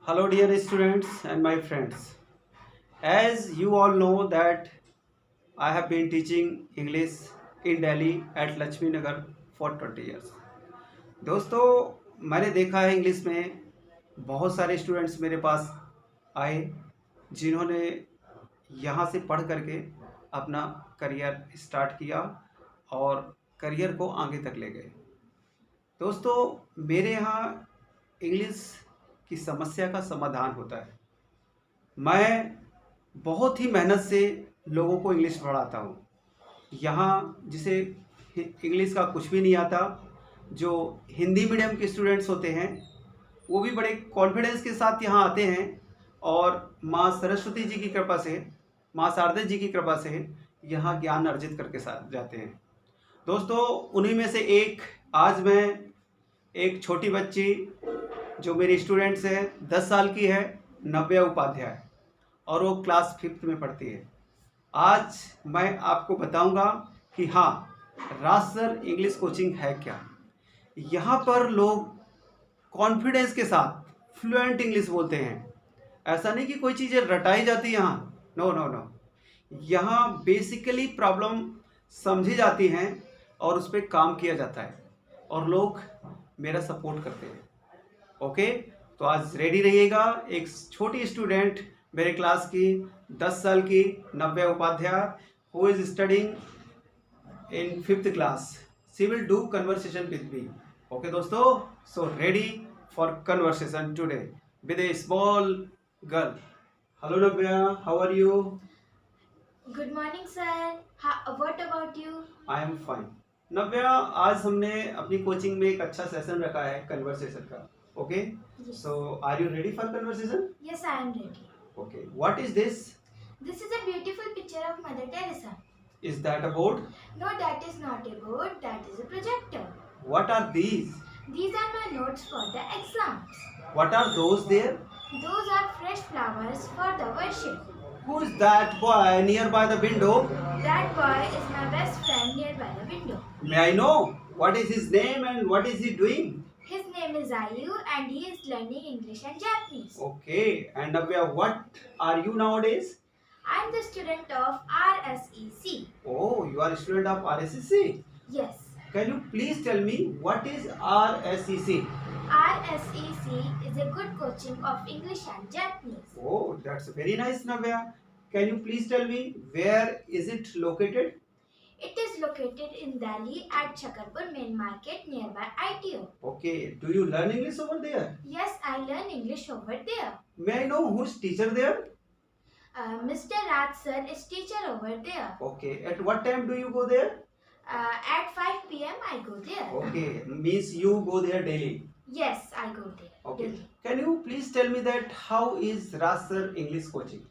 Hello dear students and my friends. As you all know that I have been teaching English in Delhi at Lakshmi Nagar for 20 years. दोस्तों मैंने देखा है English में बहुत सारे students मेरे पास आए जिन्होंने यहाँ से पढ़ करके अपना करियर स्टार्ट किया और करियर को आगे तक ले गए। दोस्तों मेरे यहाँ इंग्लिश की समस्या का समाधान होता है। मैं बहुत ही मेहनत से लोगों को इंग्लिश पढ़ाता हूँ। यहाँ जिसे इंग्लिश का कुछ भी नहीं आता, जो हिंदी मीडियम के स्टूडेंट्स होते हैं वो भी बड़े कॉन्फिडेंस के साथ यहाँ आते हैं और माँ सरस्वती जी की कृपा से, माँ शारदा जी की कृपा से यहाँ ज्ञान अर्जित करके साथ जाते हैं। दोस्तों उन्हीं में से एक आज मैं एक छोटी बच्ची जो मेरी स्टूडेंट्स है 10 साल की है, नव्या उपाध्याय, और वो क्लास 5th में पढ़ती है। आज मैं आपको बताऊंगा कि हाँ राजसर इंग्लिश कोचिंग है क्या। यहाँ पर लोग कॉन्फिडेंस के साथ फ्लुएंट इंग्लिश बोलते हैं। ऐसा नहीं कि कोई चीज़ें रटाई जाती यहाँ, नो नो नो। यहाँ बेसिकली प्रॉब्लम समझी जाती हैं और उस पर काम किया जाता है और लोग मेरा सपोर्ट करते हैं। ओके, तो आज रेडी रहिएगा। एक छोटी स्टूडेंट मेरे क्लास की 10 साल की Navya Upadhyay who is studying in 5th class, she will do conversation with me. Okay दोस्तों, so ready for conversation today with a small girl. Hello Navya, how are you? Good morning, sir. What about you? I am fine. Navya, आज हमने अपनी coaching में एक अच्छा session रखा है conversation का। Okay, Yes. So are you ready for conversation? Yes, I am ready. Okay, what is this? This is a beautiful picture of Mother Teresa. Is that a board? No, that is not a board. That is a projector. What are these? These are my notes for the exams. What are those there? Those are fresh flowers for the worship. Who is that boy nearby the window? That boy is my best friend nearby the window. May I know what is his name and what is he doing? His name is Ayu and he is learning English and Japanese. Okay, and Navya, what are you nowadays? I am the student of RSEC. Oh, you are a student of RSEC. Yes. Can you please tell me what is RSEC? RSEC is a good coaching of English and Japanese. Oh, that's very nice, Navya. Can you please tell me where is it located? It is located in Delhi at Chakarpur Main Market nearby ITO. Okay, do you learn English over there? Yes, I learn English over there. May I know who's teacher there? Mr. Raj sir is teacher over there. Okay, at what time do you go there? At 5 p.m. I go there. Okay, means you go there daily. Yes, I go there. Okay, daily. can you please tell me that how is Raster English coaching?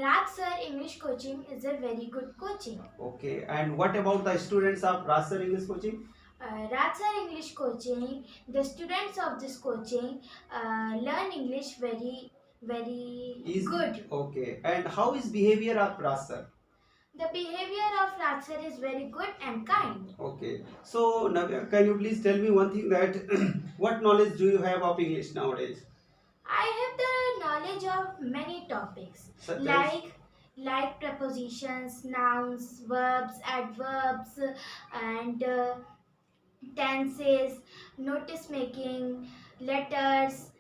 Raj sir English coaching is a very good coaching. Okay, and what about the students of Raster English coaching? Raj sir English coaching, the students of this coaching learn English very good. Okay, and how is behavior of Raster? The behavior of Raj sir is very good and kind. Okay, so Navya, can you please tell me one thing that what knowledge do you have of English nowadays? I have the knowledge of many topics Such as? like prepositions, nouns, verbs, adverbs, and tenses, notice making, letters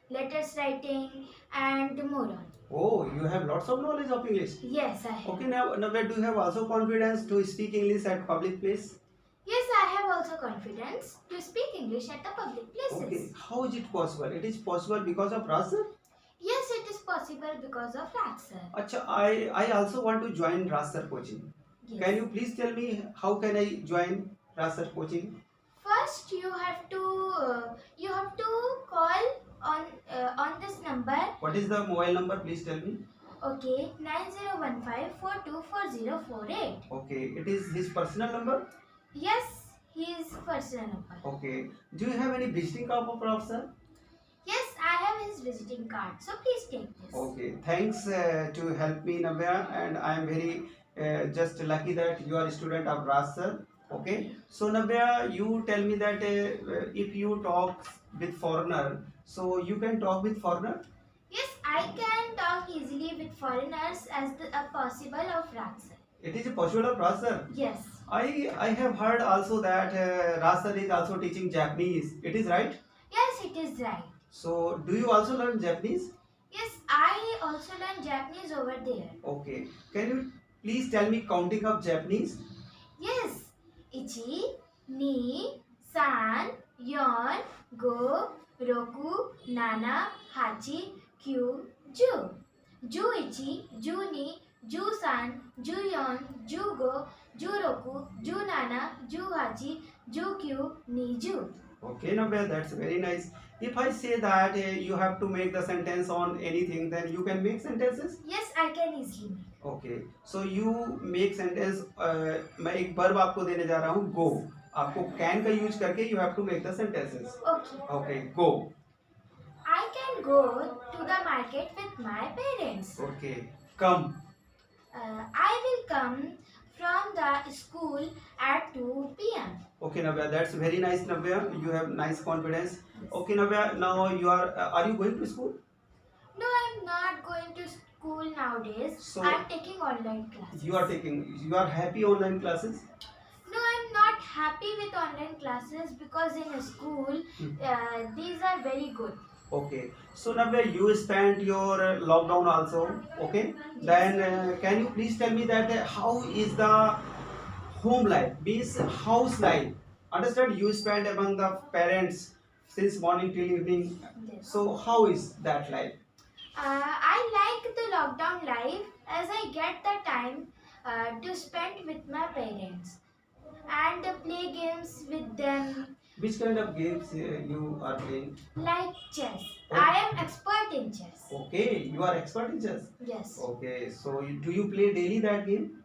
writing, and more on. Oh, you have lots of knowledge of English. Yes, I have. Okay, now Navya, do you have also confidence to speak English at public place? Yes, I have also confidence to speak English at the public places. Okay, how is it possible? It is possible because of Raster? Yes, it is possible because of Raj sir. Acha, I also want to join Raster coaching. Yes. Can you please tell me how can I join Raster coaching? First, you have to call on this number. What is the mobile number? Please tell me. Okay, 9015424048. Okay, it is his personal number. Yes, his personal number. Okay, do you have any visiting card of Raster? Yes, I have his visiting card. So please take this. Okay, thanks to help me, Navya, and I am very just lucky that you are a student of Raster. Okay, so Navya, you tell me that if you talk with foreigner, so you can talk with foreigner. Yes, I can talk easily with foreigners as a possible of Raksar. It is a possible of Raj sir. Yes. I have heard also that Raj sir is also teaching Japanese. It is right? Yes, it is right. So do you also learn Japanese? Yes, I also learn Japanese over there. Okay. Can you please tell me counting of Japanese? Yes. Ichi, ni, san, yon, go, roku, nana, hachi, kyu, ju. Ju ichi, ju ni, ju san, ju yon, ju go, ju roku, ju nana, ju hachi, ju kyu, ni ju. Okay, Navya, that's very nice. If I say that you have to make the sentence on anything, then you can make sentences? Yes, I can easily make. Okay, so you make sentence. मैं एक verb आपको देने जा रहा हूँ go. आपको can का use करके you have to make the sentences. Okay. Okay, go. I can go to the market with my parents. Okay, come. I will come from the school at 2 p.m. Okay, Navya, that's very nice, Navya. You have nice confidence. Okay, Navya, now you are you going to school? No, I'm not going to school nowadays. So- I'm taking online classes. You are happy online classes? No, I'm not happy with online classes because in a school, these are very good. Okay, so Navya, you spent your lockdown also. Okay, then can you please tell me that how is the home life, means house life? Understand? You spend among the parents since morning till evening. Yes. So how is that life? I like the lockdown life as I get the time to spend with my parents and play games with them Which kind of games you are playing? like chess. Oh. I am expert in chess. Okay, you are expert in chess. Yes. Okay, so do you play daily that game?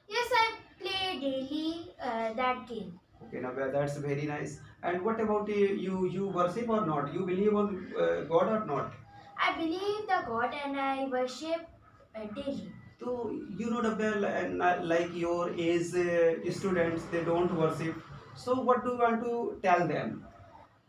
Yes, I play daily that game. Okay, Navya, that's very nice. And what about you worship or not? You believe on God or not? I believe the God and I worship daily. So you know, Navya, like your age students, they don't worship. So what do you want to tell them?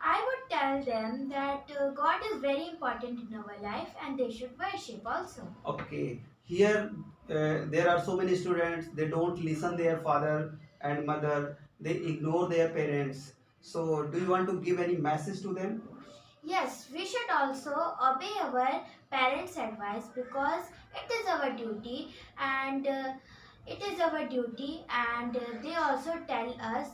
I would tell them that God is very important in our life and they should worship also. Okay, here there are so many students, they don't listen their father and mother, they ignore their parents. So do you want to give any message to them? Yes, we should also obey our parents' advice because it is our duty and they also tell us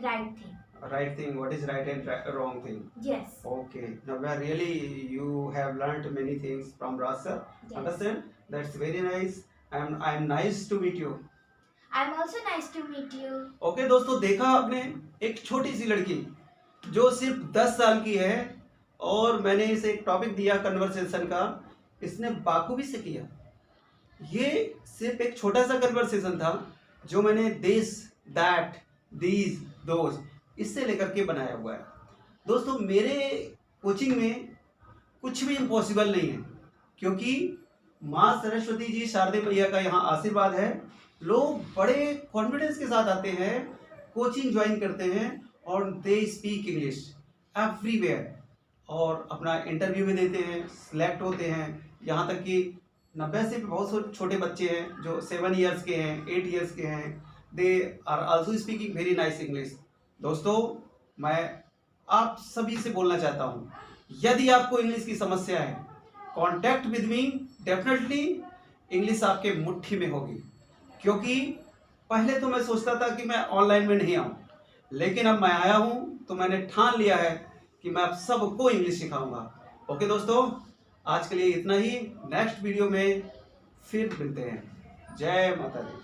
right thing. Right thing, what is right and wrong thing? Yes. Okay, Navya, really you have learned many things from Rasa. Yes. Understand? That's very nice. I'm nice to meet you. I'm also nice to meet you. Okay, दोस्तों, देखा आपने एक छोटी सी लड़की जो सिर्फ 10 साल की है और मैंने इसे एक टॉपिक दिया कन्वर्सेशन का, इसने बाखूबी से किया। ये सिर्फ एक छोटा सा कन्वर्सेशन था जो मैंने दिस, दैट, दीज, दोज इससे लेकर के बनाया हुआ है। दोस्तों, मेरे कोचिंग में कुछ भी इम्पॉसिबल नहीं है क्योंकि माँ सरस्वती जी, शारदे मैया का यहाँ आशीर्वाद है। लोग बड़े कॉन्फिडेंस के साथ आते हैं, कोचिंग ज्वाइन करते हैं और दे स्पीक इंग्लिश एवरीवेयर और अपना इंटरव्यू भी देते हैं, सिलेक्ट होते हैं। यहाँ तक कि 90 से बहुत छोटे बच्चे हैं जो 7 इयर्स के हैं, 8 इयर्स के हैं, they are also speaking very nice English. दोस्तों, मैं आप सभी से बोलना चाहता हूँ, यदि आपको इंग्लिश की समस्या है, contact with me, definitely English आपके मुट्ठी में होगी। क्योंकि पहले तो मैं सोचता था कि मैं ऑनलाइन में नहीं आऊँ, लेकिन अब मैं आया हूँ तो मैंने ठान लिया है कि मैं अब सबको इंग्लिश सिखाऊंगा। ओके दोस्तों, आज के लिए इतना ही। नेक्स्ट वीडियो में फिर मिलते हैं। जय माता दी।